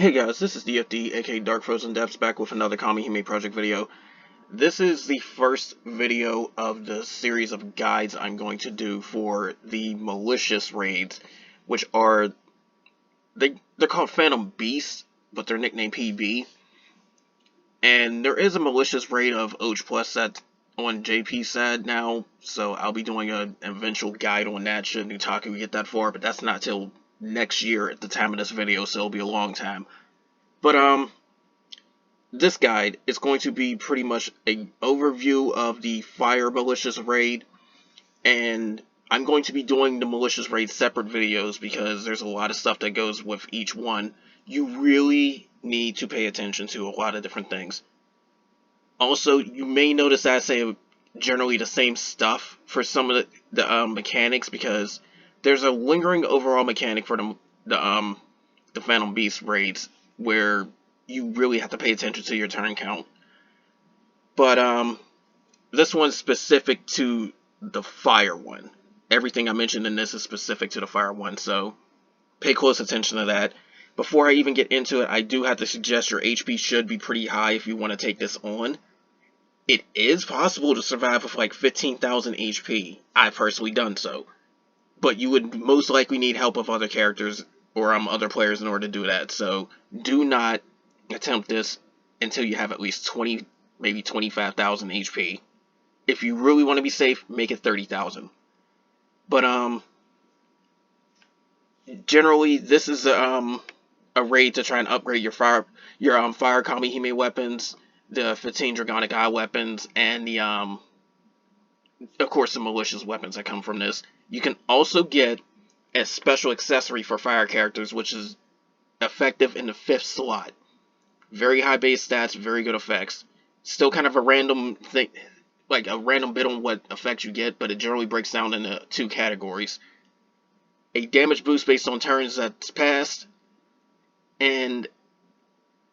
Hey guys, this is DFD, aka Dark Frozen Depths, back with another Kamihime project video. This is the first video of the series of guides I'm going to do for the malicious raids, which are, they're called Phantom Beasts, but they're nicknamed PB. And there is a malicious raid of OH Plus that's on JP side now, so I'll be doing an eventual guide on that should Nutaku get that far, but that's not till next year at the time of this video, so it'll be a long time. But this guide is going to be pretty much an overview of the Fire Malicious raid, and I'm going to be doing the Malicious raid separate videos because there's a lot of stuff that goes with each one. You really need to pay attention to a lot of different things. Also, you may notice that I say generally the same stuff for some of the mechanics, because there's a lingering overall mechanic for the Phantom Beast raids where you really have to pay attention to your turn count. But this one's specific to the fire one. Everything I mentioned in this is specific to the fire one, so pay close attention to that. Before I even get into it, I do have to suggest your HP should be pretty high if you want to take this on. It is possible to survive with like 15,000 HP. I've personally done so. But you would most likely need help of other characters or other players in order to do that. So do not attempt this until you have at least 20, maybe 25,000 HP. If you really want to be safe, make it 30,000. But generally this is a raid to try and upgrade your fire Kamihime weapons, the 15 Dragonic Eye weapons, and the of course the malicious weapons that come from this. You can also get a special accessory for fire characters, which is effective in the 5th slot. Very high base stats, very good effects. Still kind of a random thing, like a random bit on what effects you get, but it generally breaks down into 2 categories. A damage boost based on turns that's passed, and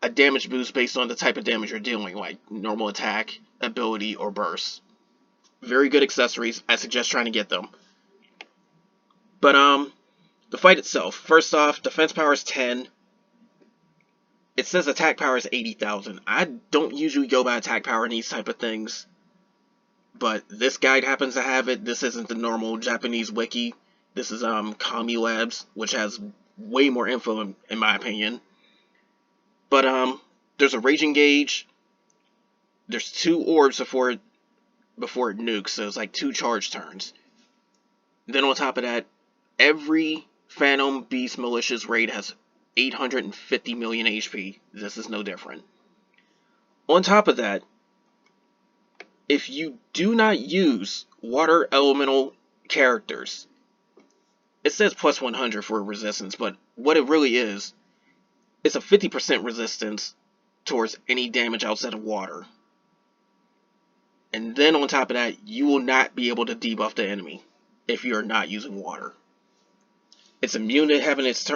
a damage boost based on the type of damage you're dealing, like normal attack, ability, or burst. Very good accessories. I suggest trying to get them. But the fight itself. First off, defense power is 10. It says attack power is 80,000. I don't usually go by attack power in these type of things, but this guide happens to have it. This isn't the normal Japanese wiki. This is Kami Labs, which has way more info in my opinion. But there's a raging gauge. There's 2 orbs before it nukes, so it's like 2 charge turns. Then on top of that, every Phantom Beast Malicious raid has 850 million HP. This is no different. On top of that, if you do not use water elemental characters, it says plus 100 for resistance, but what it really is, it's a 50% resistance towards any damage outside of water. And then on top of that, you will not be able to debuff the enemy if you're not using water. It's immune to having its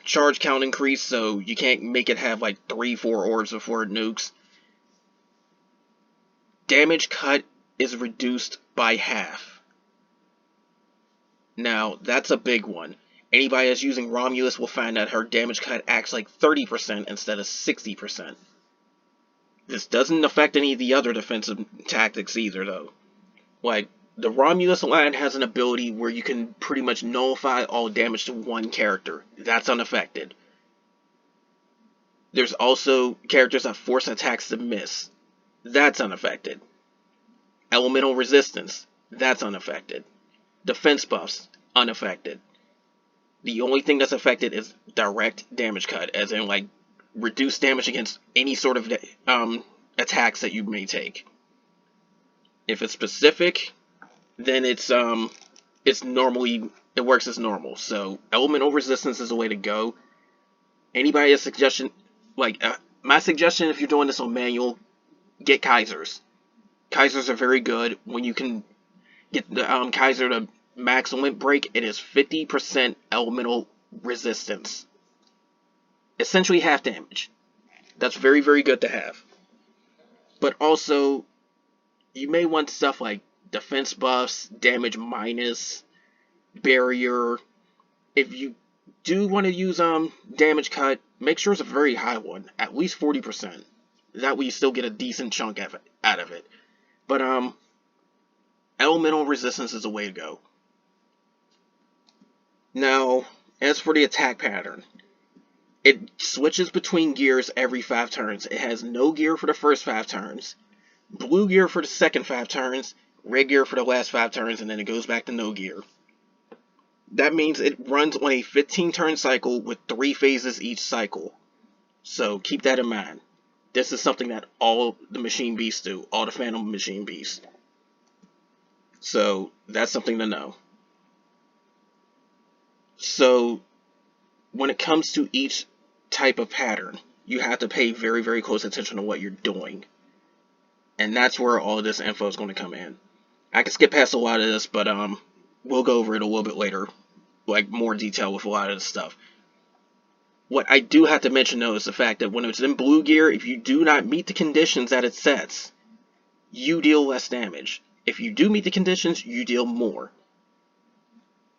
charge count increase, so you can't make it have like 3-4 orbs before it nukes. Damage cut is reduced by half. Now, that's a big one. Anybody that's using Romulus will find that her damage cut acts like 30% instead of 60%. This doesn't affect any of the other defensive tactics either, though. Like, the Romulus line has an ability where you can pretty much nullify all damage to one character. That's unaffected. There's also characters that force attacks to miss. That's unaffected. Elemental resistance. That's unaffected. Defense buffs. Unaffected. The only thing that's affected is direct damage cut, as in like reduced damage against any sort of attacks that you may take. If it's specific, then it works as normal. So elemental resistance is the way to go. Anybody has suggestion, like my suggestion, if you're doing this on manual, get Kaisers. Kaisers are very good. When you can get the Kaiser to max limit break, it is 50% elemental resistance. Essentially half damage. That's very, very good to have. But also, you may want stuff like defense buffs, damage minus, barrier. If you do want to use damage cut, make sure it's a very high one, at least 40%. That way you still get a decent chunk out of it. But elemental resistance is the way to go. Now, as for the attack pattern, it switches between gears every 5 turns. It has no gear for the first 5 turns, blue gear for the second 5 turns, red gear for the last 5 turns, and then it goes back to no gear. That means it runs on a 15-turn cycle with 3 phases each cycle. So keep that in mind. This is something that all the Machine Beasts do, all the Phantom Machine Beasts. So that's something to know. So when it comes to each type of pattern, you have to pay very, very close attention to what you're doing. And that's where all of this info is going to come in. I can skip past a lot of this, but we'll go over it a little bit later, like more detail with a lot of this stuff. What I do have to mention though is the fact that when it's in blue gear, if you do not meet the conditions that it sets, you deal less damage. If you do meet the conditions, you deal more.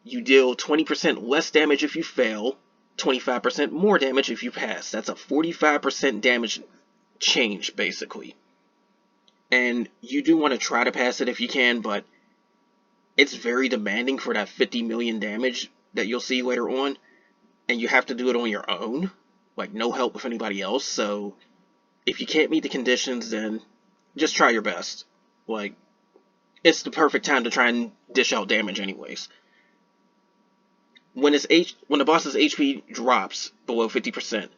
You deal 20% less damage if you fail, 25% more damage if you pass. That's a 45% damage change, basically. And you do want to try to pass it if you can, but it's very demanding for that 50 million damage that you'll see later on. And you have to do it on your own, like no help with anybody else. So if you can't meet the conditions, then just try your best. Like, it's the perfect time to try and dish out damage anyways. When the boss's HP drops below 50%,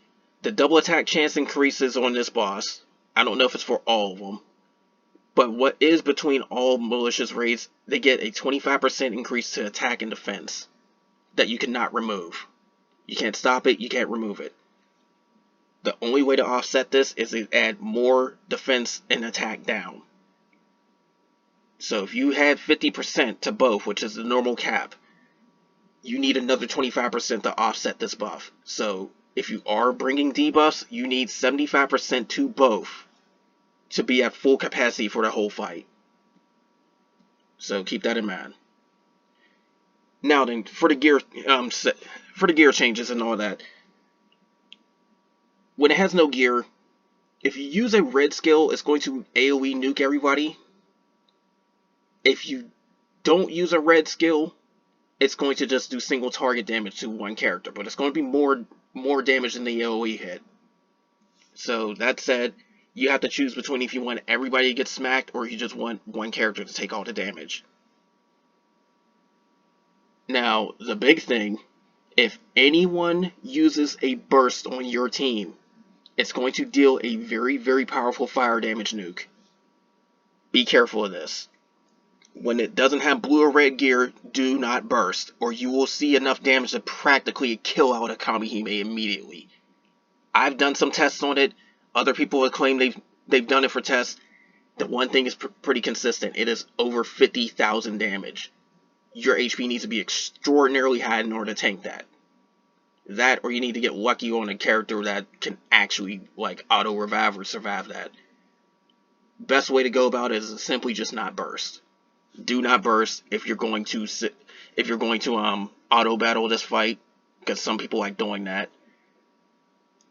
the double attack chance increases on this boss. I don't know if it's for all of them, but what is between all malicious raids, they get a 25% increase to attack and defense that you cannot remove. You can't stop it, you can't remove it. The only way to offset this is to add more defense and attack down. So if you had 50% to both, which is the normal cap, you need another 25% to offset this buff. So if you are bringing debuffs, you need 75% to both to be at full capacity for the whole fight. So keep that in mind. Now then, for the gear changes and all that, when it has no gear, if you use a red skill, it's going to AoE nuke everybody. If you don't use a red skill, it's going to just do single target damage to one character, but it's going to be more damage than the AoE hit. So that said, you have to choose between if you want everybody to get smacked or you just want one character to take all the damage. Now, the big thing, if anyone uses a burst on your team, it's going to deal a very, very powerful fire damage nuke. Be careful of this. When it doesn't have blue or red gear, do not burst, or you will see enough damage to practically kill out a Kamihime immediately. I've done some tests on it. Other people have claimed they've done it for tests. The one thing is pretty consistent. It is over 50,000 damage. Your HP needs to be extraordinarily high in order to tank that. That, or you need to get lucky on a character that can actually, like, auto-revive or survive that. Best way to go about it is simply just not burst. Do not burst if you're going to auto battle this fight, because some people like doing that.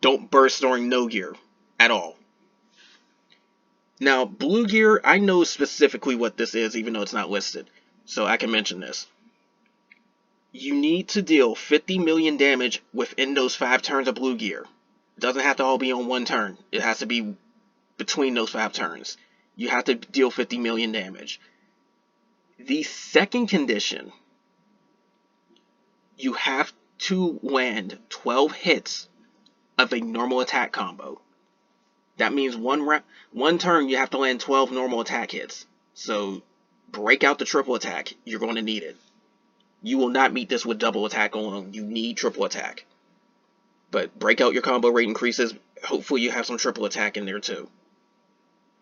Don't burst during no gear at all. Now, blue gear, I know specifically what this is, even though it's not listed, so I can mention this. You need to deal 50 million damage within those 5 turns of blue gear. It doesn't have to all be on one turn. It has to be between those 5 turns. You have to deal 50 million damage. The second condition, you have to land 12 hits of a normal attack combo. That means one turn you have to land 12 normal attack hits. So break out the triple attack. You're going to need it. You will not meet this with double attack alone. You need triple attack. But break out your combo rate increases. Hopefully you have some triple attack in there too.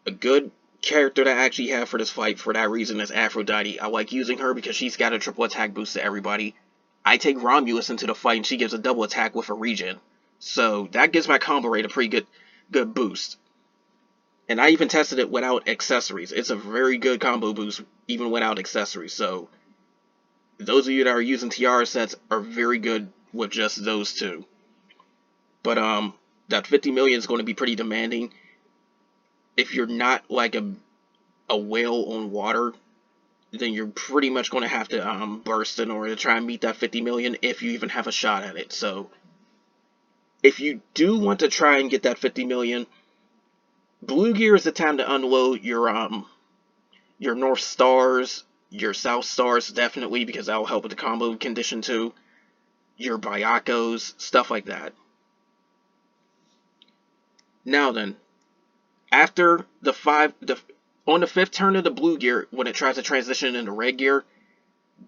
A good character that I actually have for this fight for that reason is Aphrodite. I like using her because she's got a triple attack boost to everybody. I take Romulus into the fight and she gives a double attack with a regen. So that gives my combo rate a pretty good boost. And I even tested it without accessories. It's a very good combo boost even without accessories. So those of you that are using Tiara sets are very good with just those two. But that 50 million is going to be pretty demanding. If you're not like a whale on water, then you're pretty much going to have to burst in order to try and meet that 50 million if you even have a shot at it. So if you do want to try and get that 50 million, blue gear is the time to unload your North Stars, your South Stars definitely, because that will help with the combo condition too. Your Bayakos, stuff like that. Now then, after on the 5th turn of the blue gear, when it tries to transition into red gear,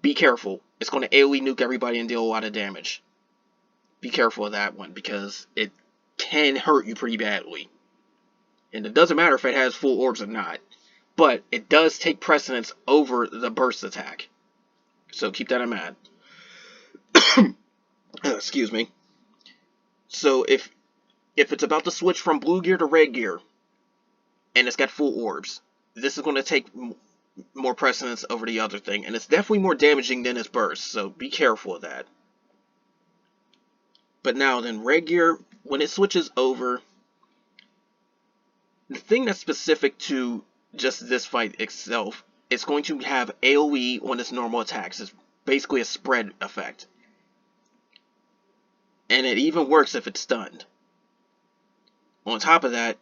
be careful. It's going to AoE nuke everybody and deal a lot of damage. Be careful of that one, because it can hurt you pretty badly. And it doesn't matter if it has full orbs or not. But it does take precedence over the burst attack. So keep that in mind. Excuse me. So if it's about to switch from blue gear to red gear, and it's got full orbs, this is going to take more precedence over the other thing. And it's definitely more damaging than its burst, so be careful of that. But now then, red gear, when it switches over, the thing that's specific to just this fight itself, it's going to have AoE on its normal attacks. It's basically a spread effect. And it even works if it's stunned. On top of that,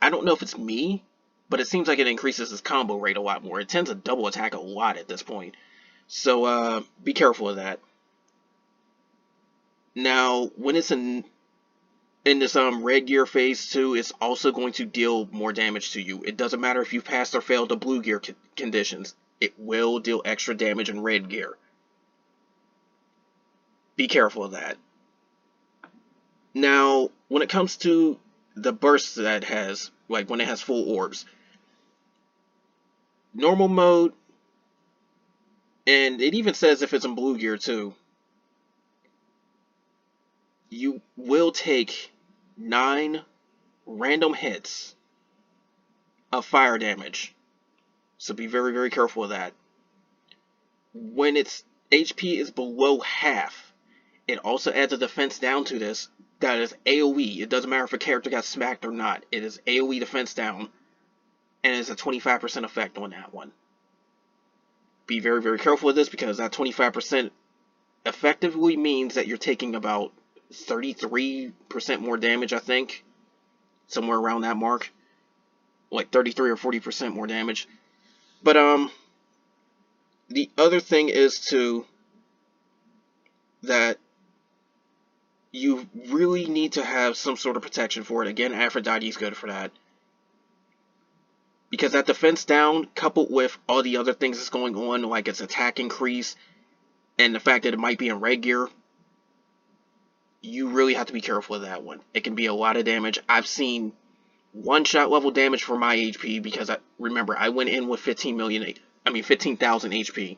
I don't know if it's me, but it seems like it increases its combo rate a lot more. It tends to double attack a lot at this point. So be careful of that. Now, when it's in this red gear phase 2, it's also going to deal more damage to you. It doesn't matter if you've passed or failed the blue gear conditions. It will deal extra damage in red gear. Be careful of that. Now, when it comes to the bursts that it has, like when it has full orbs, normal mode, and it even says if it's in blue gear too, you will take 9 random hits of fire damage. So be very, very careful of that. When its HP is below half, it also adds a defense down to this that is AoE. It doesn't matter if a character got smacked or not. It is AoE defense down, and it's a 25% effect on that one. Be very, very careful of this, because that 25% effectively means that you're taking about 33% more damage, I think. Somewhere around that mark. Like 33 or 40% more damage. But, the other thing is, too, that you really need to have some sort of protection for it. Again, Aphrodite is good for that. Because that defense down, coupled with all the other things that's going on, like its attack increase, and the fact that it might be in red gear, you really have to be careful of that one. It can be a lot of damage. I've seen one-shot level damage for my HP, because remember, I went in with 15,000 HP.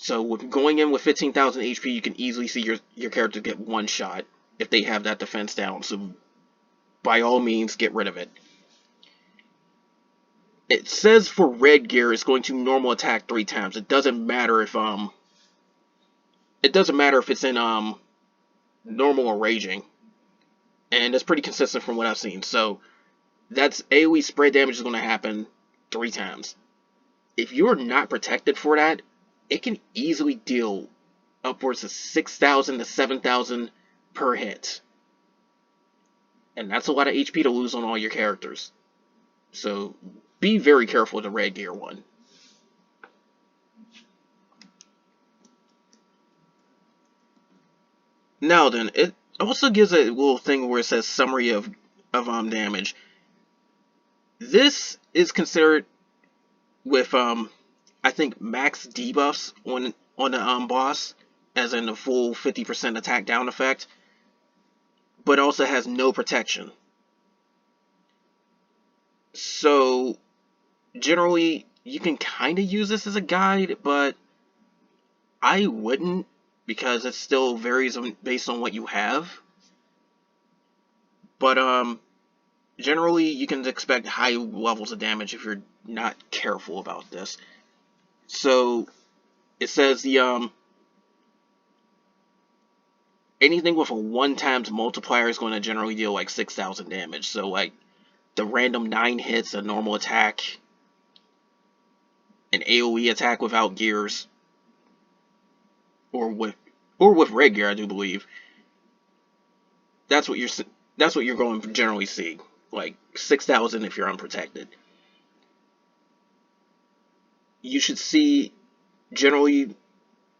So with going in with 15,000 HP, you can easily see your character get one shot if they have that defense down. So by all means, get rid of it. It says for red gear, it's going to normal attack 3 times. It doesn't matter if it's in normal or raging, and it's pretty consistent from what I've seen. So that's AoE spread damage is going to happen 3 times. If you're not protected for that, it can easily deal upwards of 6,000 to 7,000 per hit. And that's a lot of HP to lose on all your characters. So be very careful with the red gear one. Now then, it also gives a little thing where it says summary of damage. This is considered with I think max debuffs on the boss, as in the full 50% attack down effect, but also has no protection. So generally you can kind of use this as a guide, but I wouldn't, because it still varies based on what you have. But generally you can expect high levels of damage if you're not careful about this. So it says the anything with a 1 times multiplier is going to generally deal like 6,000 damage. So like the random 9 hits, a normal attack, an AoE attack without gears, or with red gear, I do believe. That's what you're going to generally see, like 6,000 if you're unprotected. You should see generally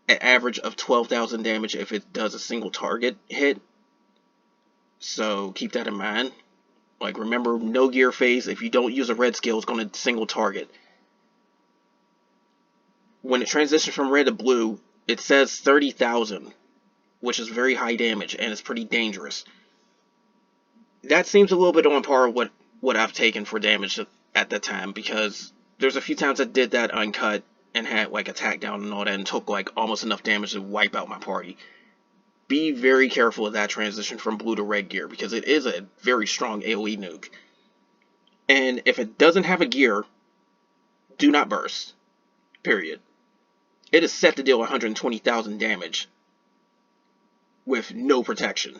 an average of 12,000 damage if it does a single target hit. So keep that in mind. Like, remember, no gear phase. If you don't use a red skill, it's going to single target. When it transitions from red to blue, it says 30,000, which is very high damage, and it's pretty dangerous. That seems a little bit on par with what I've taken for damage at that time, because there's a few times I did that uncut and had like attack down and all that, and took like almost enough damage to wipe out my party. Be very careful of that transition from blue to red gear, because it is a very strong AoE nuke. And if it doesn't have a gear, do not burst. Period. It is set to deal 120,000 damage with no protection.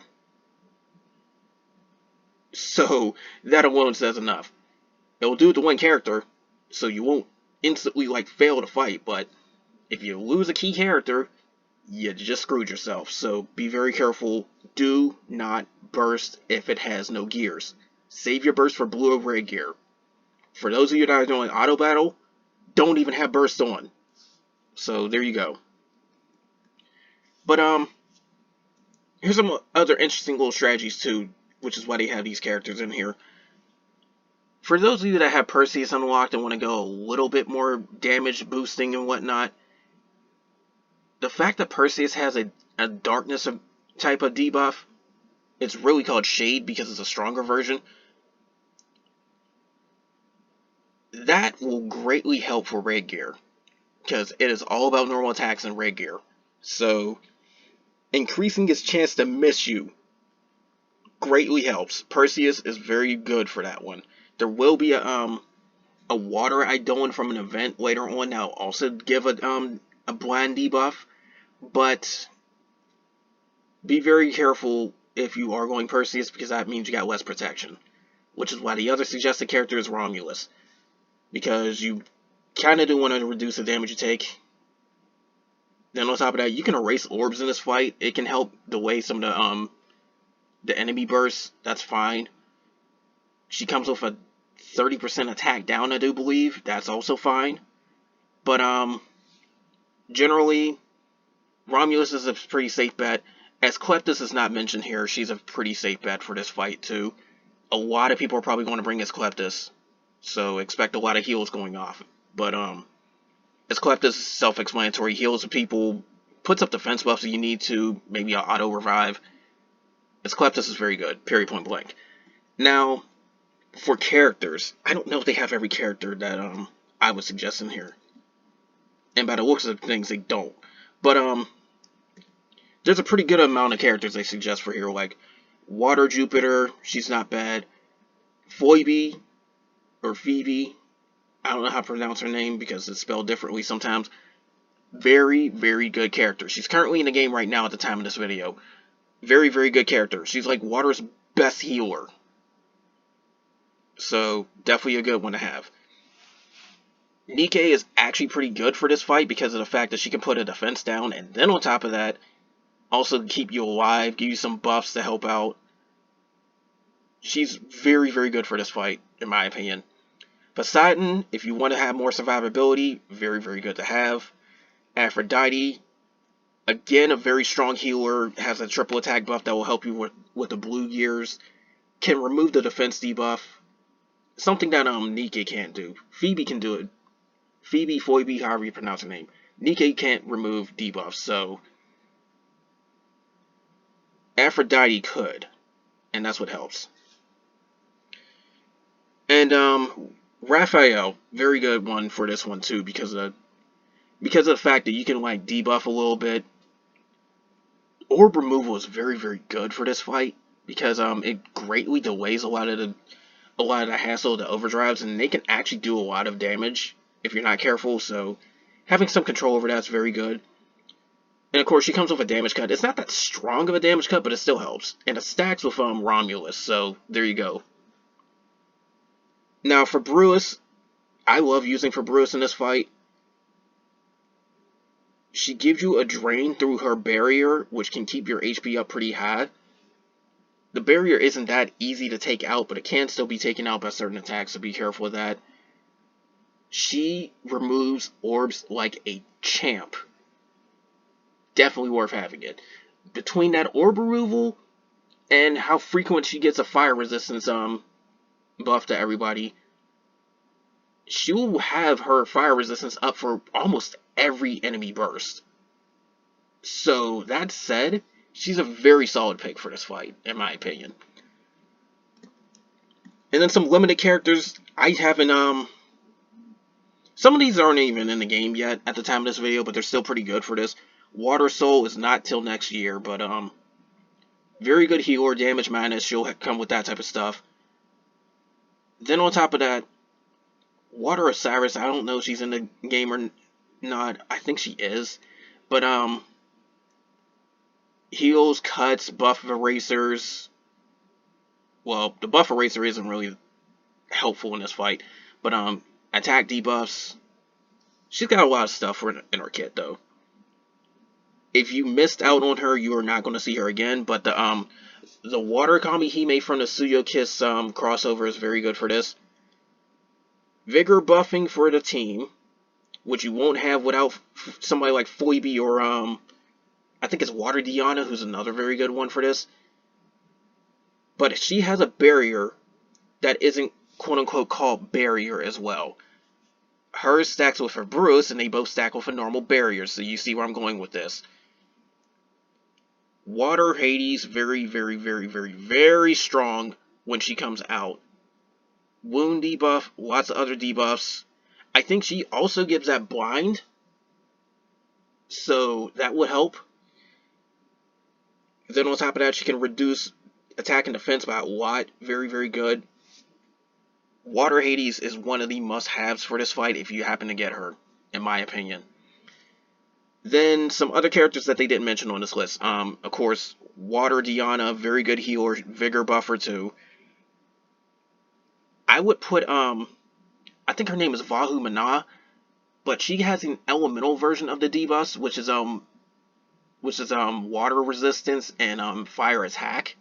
So that alone says enough. It will do it to one character, so you won't instantly like fail to fight, but if you lose a key character, you just screwed yourself. So be very careful. Do not burst if it has no gears. Save your burst for blue or red gear. For those of you that are doing auto battle, don't even have burst on. So there you go. But here's some other interesting little strategies too, which is why they have these characters in here. For those of you that have Perseus unlocked and want to go a little bit more damage boosting and whatnot, the fact that Perseus has a darkness type of debuff, it's really called Shade because it's a stronger version, that will greatly help for red gear, because it is all about normal attacks in red gear. So increasing his chance to miss you greatly helps. Perseus is very good for that one. There will be a water Eidolon from an event later on that will also give a blind debuff, but be very careful if you are going Perseus, because that means you got less protection, which is why the other suggested character is Romulus, because you kind of do want to reduce the damage you take. Then on top of that, you can erase orbs in this fight. It can help delay some of the enemy bursts. That's fine. She comes with a 30% attack down, I do believe. That's also fine. But generally, Romulus is a pretty safe bet. Asclepius is not mentioned here. She's a pretty safe bet for this fight too. A lot of people are probably going to bring Asclepius, so expect a lot of heals going off. But Asclepius is self-explanatory. Heals people, puts up defense buffs if you need to, maybe an auto revive. Asclepius is very good, period, point blank. Now, for characters, I don't know if they have every character that I would suggest in here. And by the looks of things, they don't. But there's a pretty good amount of characters they suggest for here, like Water Jupiter, she's not bad. Phoebe, or Phoebe, I don't know how to pronounce her name because it's spelled differently sometimes. Very, very good character. She's currently in the game right now at the time of this video. Very, very good character. She's like Water's best healer. So, definitely a good one to have. Nike is actually pretty good for this fight because of the fact that she can put a defense down, and then on top of that, also keep you alive, give you some buffs to help out. She's very, very good for this fight, in my opinion. Poseidon, if you want to have more survivability, very, very good to have. Aphrodite, again, a very strong healer, has a triple attack buff that will help you with the blue gears. Can remove the defense debuff. Something that Nike can't do. Phoebe can do it. Phoebe, however you pronounce her name. Nike can't remove debuffs, so Aphrodite could, and that's what helps. And Raphael, very good one for this one too, because of the fact that you can like debuff a little bit. Orb removal is very, very good for this fight because it greatly delays a lot of the hassle of the overdrives, and they can actually do a lot of damage if you're not careful. So having some control over that's very good. And of course, she comes with a damage cut. It's not that strong of a damage cut, but it still helps. And it stacks with Romulus, so there you go. Now for Brewis, I love using for Brewis in this fight. She gives you a drain through her barrier, which can keep your HP up pretty high. The barrier isn't that easy to take out, but it can still be taken out by certain attacks, so be careful with that. She removes orbs like a champ. Definitely worth having it. Between that orb removal and how frequent she gets a fire resistance buff to everybody, she will have her fire resistance up for almost every enemy burst. So that said, she's a very solid pick for this fight, in my opinion. And then some limited characters I haven't some of these aren't even in the game yet at the time of this video, but they're still pretty good for this. Water Soul is not till next year, but very good healer, damage minus, she'll come with that type of stuff. Then on top of that, Water Osiris, I don't know if she's in the game or not. I think she is. But heals, cuts, buff erasers. Well, the buff eraser isn't really helpful in this fight, but attack debuffs. She's got a lot of stuff in her kit though. If you missed out on her, you are not going to see her again. But the Water Kamihime from the Suyo Kiss crossover is very good for this. Vigor buffing for the team, which you won't have without somebody like Phoebe or I think it's Water Diana, who's another very good one for this. But she has a barrier that isn't quote-unquote called barrier as well. Hers stacks with her Bruce, and they both stack with a normal barrier, so you see where I'm going with this. Water Hades, very, very, very, very, very strong when she comes out. Wound debuff, lots of other debuffs. I think she also gives that blind, so that would help. Then on top of that, she can reduce attack and defense by a lot. Very, very good. Water Hades is one of the must-haves for this fight if you happen to get her, in my opinion. Then some other characters that they didn't mention on this list. Of course, Water Diana, very good healer, vigor buffer too. I would put I think her name is Vahu Mana, but she has an elemental version of the debuffs, which is water resistance and fire attack.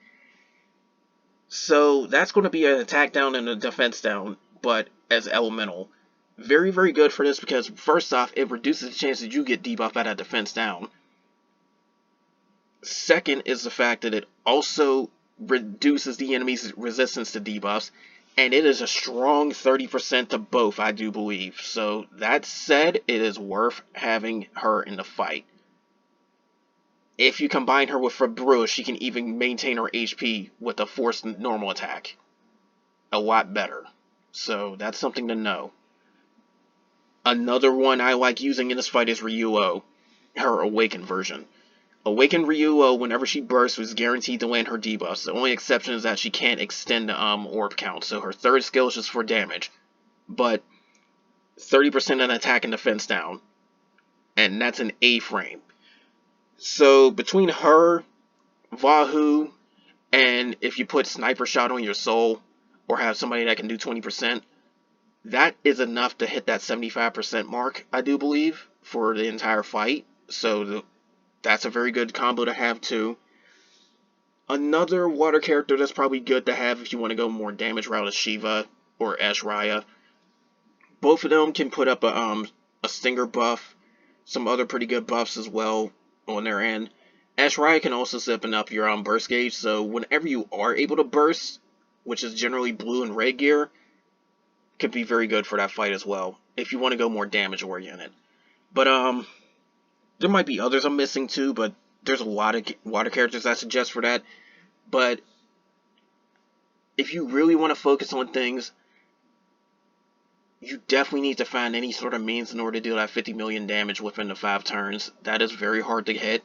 So that's going to be an attack down and a defense down, but as elemental. Very, very good for this because first off, it reduces the chance that you get debuffed by that defense down. Second is the fact that it also reduces the enemy's resistance to debuffs, and it is a strong 30% to both, I do believe. So that said, it is worth having her in the fight. If you combine her with Fabreuse, she can even maintain her HP with a forced normal attack. A lot better. So that's something to know. Another one I like using in this fight is Ryuo, her Awakened version. Awakened Ryuo, whenever she bursts, is guaranteed to land her debuffs. The only exception is that she can't extend the orb count, so her third skill is just for damage. But 30% on attack and defense down. And that's an A-frame. So between her, Vahu, and if you put Sniper Shot on your soul, or have somebody that can do 20%, that is enough to hit that 75% mark, I do believe, for the entire fight. So that's a very good combo to have too. Another water character that's probably good to have if you want to go more damage route is Shiva or Ashraya. Both of them can put up a stinger buff, some other pretty good buffs as well on their end. Ashraya can also zipping up your burst gauge, so whenever you are able to burst, which is generally blue and red gear, could be very good for that fight as well, if you want to go more damage oriented. But there might be others I'm missing too, but there's a lot of water characters I suggest for that. But if you really want to focus on things, you definitely need to find any sort of means in order to do that 50 million damage within the 5 turns. That is very hard to hit.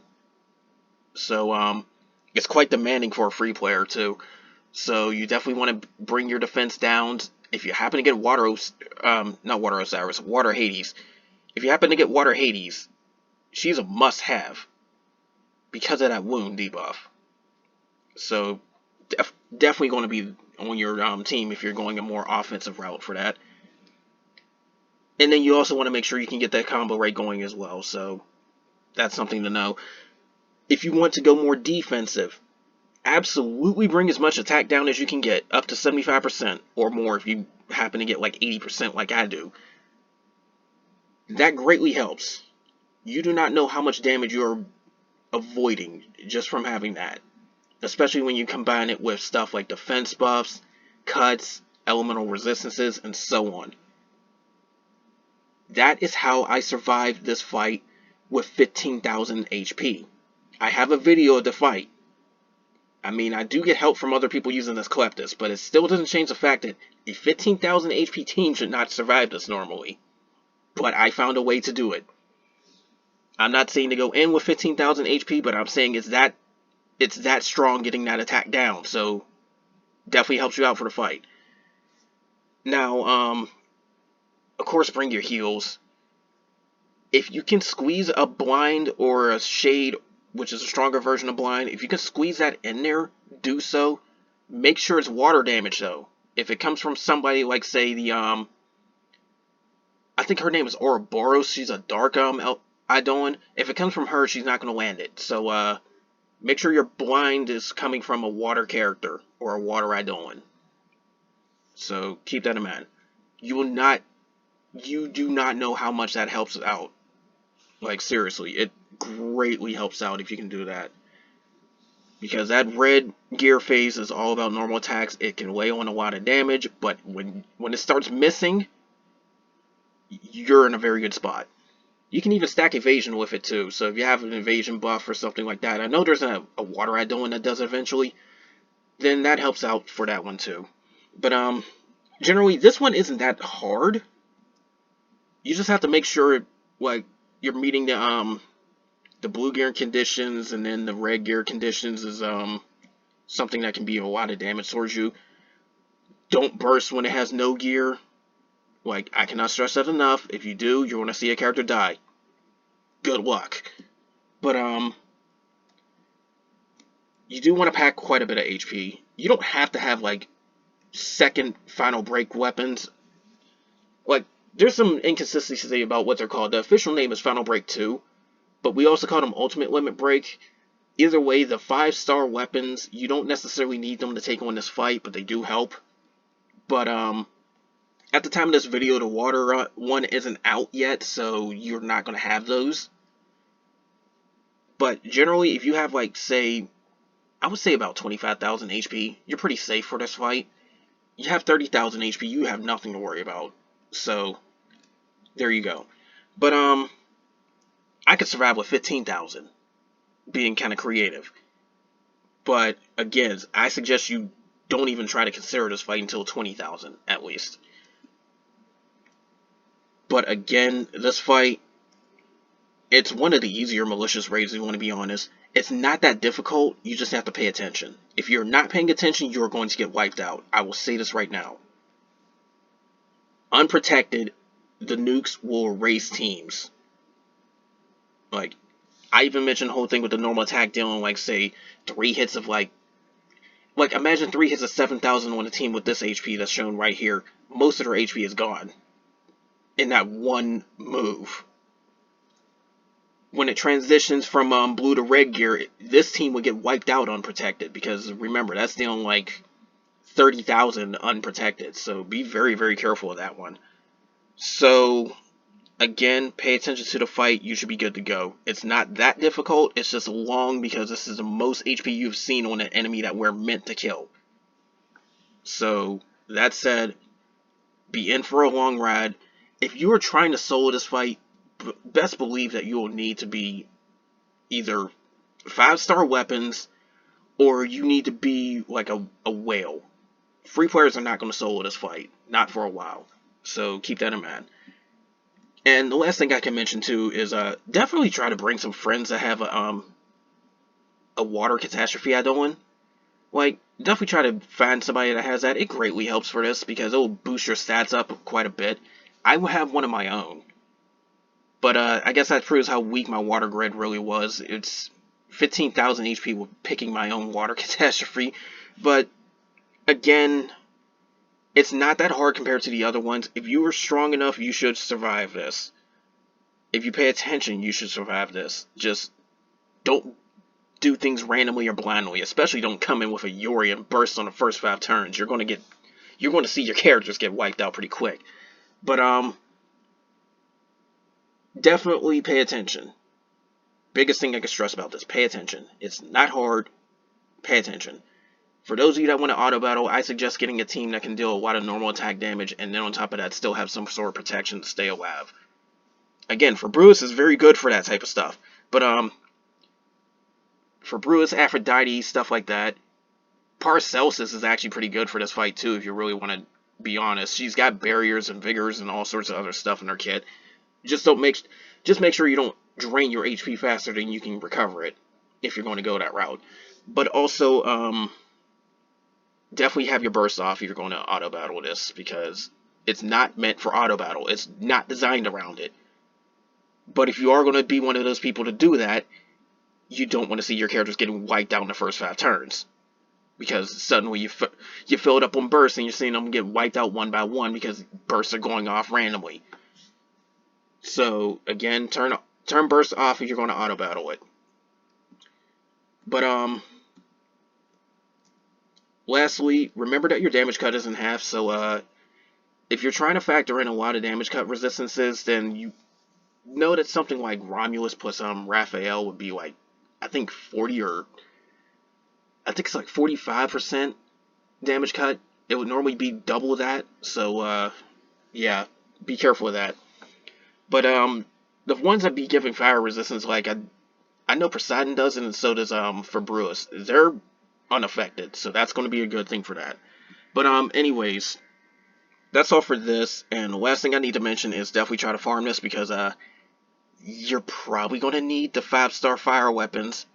So it's quite demanding for a free player too. So you definitely want to bring your defense down. If you happen to get Water Hades. If you happen to get Water Hades, she's a must-have. because of that wound debuff. So definitely going to be on your team if you're going a more offensive route for that. And then you also want to make sure you can get that combo rate going as well. So that's something to know. If you want to go more defensive, absolutely bring as much attack down as you can get, up to 75% or more if you happen to get like 80% like I do. That greatly helps. You do not know how much damage you're avoiding just from having that. Especially when you combine it with stuff like defense buffs, cuts, elemental resistances, and so on. That is how I survived this fight with 15,000 HP. I have a video of the fight. I mean, I do get help from other people using this Kleptis, but it still doesn't change the fact that a 15,000 HP team should not survive this normally. But I found a way to do it. I'm not saying to go in with 15,000 HP, but I'm saying it's that strong getting that attack down, so definitely helps you out for the fight. Now, of course, bring your heals. If you can squeeze a blind or a shade, which is a stronger version of blind, if you can squeeze that in there, do so. Make sure it's water damage, though. If it comes from somebody like, say, I think her name is Ouroboros, she's a dark Idoan. If it comes from her, she's not going to land it. So, make sure your blind is coming from a water character or a water Idoan. So keep that in mind. You do not know how much that helps out. Like, seriously, it greatly helps out if you can do that. Because that red gear phase is all about normal attacks. It can lay on a lot of damage, but when it starts missing, you're in a very good spot. You can even stack evasion with it too. So if you have an evasion buff or something like that, I know there's a water Idoan that does eventually, then that helps out for that one too. But generally this one isn't that hard. You just have to make sure like you're meeting the blue gear conditions, and then the red gear conditions is something that can be a lot of damage towards you. Don't burst when it has no gear. Like, I cannot stress that enough. If you do, you're going to see a character die. Good luck. But, you do want to pack quite a bit of HP. You don't have to have, like, second final break weapons. Like, there's some inconsistency about what they're called. The official name is Final Break 2, but we also call them Ultimate Limit Break. Either way, the 5-star weapons, you don't necessarily need them to take on this fight, but they do help. But, at the time of this video, the water one isn't out yet, so you're not going to have those. But generally, if you have, like, say, I would say about 25,000 HP, you're pretty safe for this fight. You have 30,000 HP, you have nothing to worry about. So, there you go. But, I could survive with 15,000, being kind of creative. But, again, I suggest you don't even try to consider this fight until 20,000, at least. But again, this fight, it's one of the easier malicious raids, if you want to be honest. It's not that difficult, you just have to pay attention. If you're not paying attention, you're going to get wiped out. I will say this right now. Unprotected, the nukes will erase teams. Like, I even mentioned the whole thing with the normal attack dealing, like, say, 3 hits of, like, imagine 3 hits of 7,000 on a team with this HP that's shown right here. Most of their HP is gone in that one move. When it transitions from blue to red gear, this team would get wiped out unprotected, because remember, that's dealing like 30,000 unprotected, so be very, very careful of that one. So, again, pay attention to the fight, you should be good to go. It's not that difficult, it's just long because this is the most HP you've seen on an enemy that we're meant to kill. So, that said, be in for a long ride. If you are trying to solo this fight, best believe that you will need to be either 5-star weapons, or you need to be like a whale. Free players are not going to solo this fight, not for a while, so keep that in mind. And the last thing I can mention too is definitely try to bring some friends that have a water catastrophe Idoan. Like, definitely try to find somebody that has that. It greatly helps for this because it will boost your stats up quite a bit. I will have one of my own. But I guess that proves how weak my water grid really was. It's 15,000 HP with picking my own water catastrophe. But again, it's not that hard compared to the other ones. If you were strong enough, you should survive this. If you pay attention, you should survive this. Just don't do things randomly or blindly. Especially don't come in with a Yuri and burst on the first 5 turns. You're going to see your characters get wiped out pretty quick. But definitely pay attention. Biggest thing I can stress about this: pay attention. It's not hard. Pay attention. For those of you that want to auto battle, I suggest getting a team that can deal a lot of normal attack damage, and then on top of that, still have some sort of protection to stay alive. Again, for Bruce is very good for that type of stuff. But for Bruce, Aphrodite, stuff like that, Paracelsus is actually pretty good for this fight too, if you really want to be honest. She's got barriers and vigors and all sorts of other stuff in her kit. Just make sure you don't drain your HP faster than you can recover it if you're going to go that route. But also, definitely have your burst off if you're going to auto battle this, because it's not meant for auto battle. It's not designed around it. But if you are going to be one of those people to do that, you don't want to see your characters getting wiped out in the first 5 turns. Because suddenly you fill it up on bursts and you're seeing them get wiped out one by one because bursts are going off randomly. So again, turn bursts off if you're going to auto battle it. But lastly, remember that your damage cut is in half. So if you're trying to factor in a lot of damage cut resistances, then you know that something like Romulus plus Raphael would be like, I think 40 or I think it's like 45% damage cut. It would normally be double that. So yeah, be careful of that. But the ones that be giving fire resistance, like I know Poseidon does, and so does for Bruce. They're unaffected, so that's going to be a good thing for that. But anyways, that's all for this. And the last thing I need to mention is definitely try to farm this, because you're probably going to need the 5-star fire weapons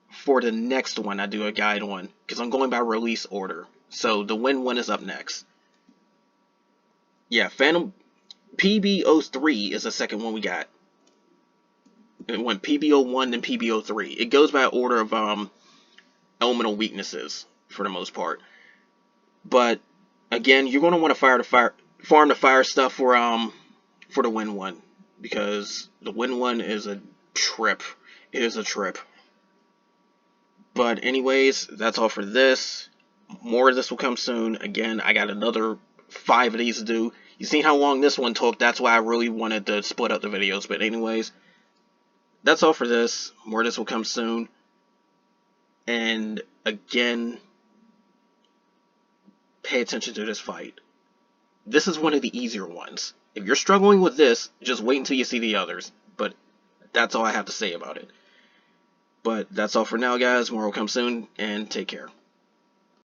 for the next one I do a guide on, because I'm going by release order. So the Win one is up next. Yeah, Phantom PB03 is the second one we got. It went PB01 then PB03. It goes by order of elemental weaknesses for the most part. But again, you're going to want to farm the fire stuff for the Win one, because the Win one is a trip. It is a trip. But anyways, that's all for this. More of this will come soon. Again, I got another 5 of these to do. You seen how long this one took? That's why I really wanted to split up the videos. But anyways, that's all for this. More of this will come soon. And again, pay attention to this fight. This is one of the easier ones. If you're struggling with this, just wait until you see the others. But that's all I have to say about it. But that's all for now, guys. More will come soon, and take care.